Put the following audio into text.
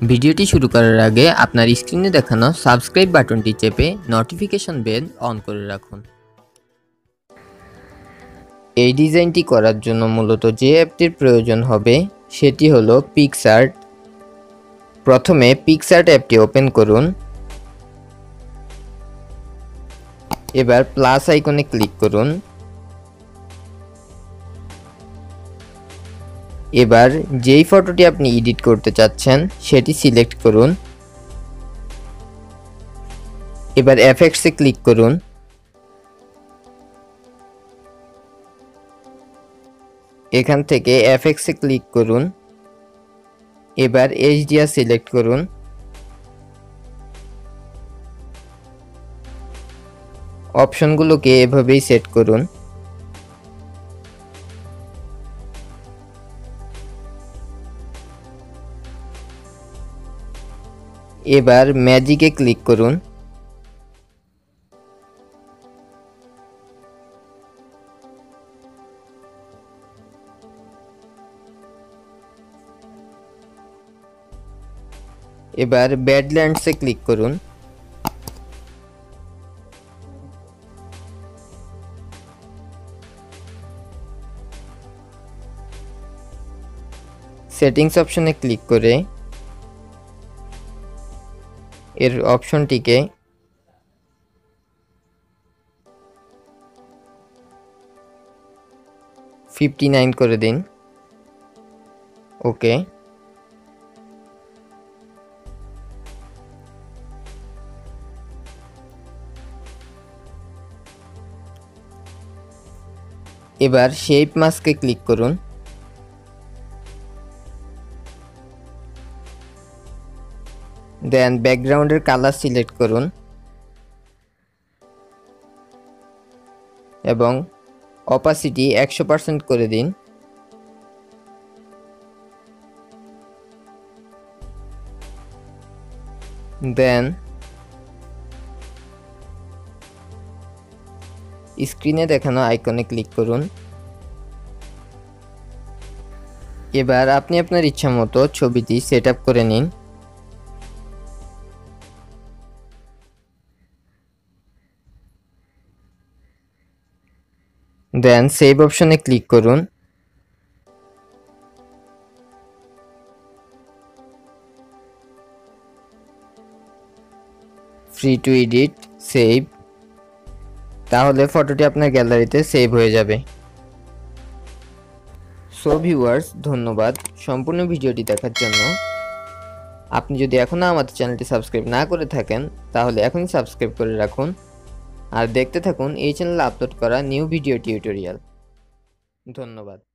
ভিডিওটি শুরু করার আগে আপনার স্ক্রিনে দেখানো সাবস্ক্রাইব বাটনটি চেপে নোটিফিকেশন বেল অন করে রাখুন। এই ডিজাইনটি করার জন্য মূলত যে অ্যাপটির প্রয়োজন হবে সেটি হলো PicsArt। প্রথমে PicsArt অ্যাপটি ওপেন করুন। এবার প্লাস আইকনে ক্লিক করুন। এবার যেই ফটোটি আপনি এডিট করতে চাচ্ছেন সেটি সিলেক্ট করুন। এবার এফেক্টসে ক্লিক করুন। এখান থেকে এফেক্টসে ক্লিক করুন। এবার HDR সিলেক্ট করুন। অপশনগুলোকে এভাবেই সেট করুন। এবার ম্যাজিকে ক্লিক করুন। এবার ব্যাডল্যান্ডসে ক্লিক করুন। সেটিংস অপশনে ক্লিক করে এর অপশনটিকে 59 করে দিন। ওকে। এবার শেপ মাস্কে ক্লিক করুন। দেন ব্যাকগ্রাউন্ডের কালার সিলেক্ট করুন এবং অপাসিটি 100% করে দিন। দেন স্ক্রিনে দেখানো আইকনে ক্লিক করুন। এবার আপনি আপনার ইচ্ছামতো ছবিটি সেটআপ করে নিন। দেন সেভ অপশনে ক্লিক করুন। Free to edit, save. তাহলে ফটোটি আপনার গ্যালারিতে সেভ হয়ে যাবে। সো ভিউয়ার্স, ধন্যবাদ সম্পূর্ণ ভিডিওটি দেখার জন্য। আপনি যদি এখনও আমাদের চ্যানেলটি সাবস্ক্রাইব না করে থাকেন তাহলে এখনই সাবস্ক্রাইব করে রাখুন আর দেখতে থাকুন এই চ্যানেলে আপলোড করা নিউ ভিডিও টিউটোরিয়াল। ধন্যবাদ।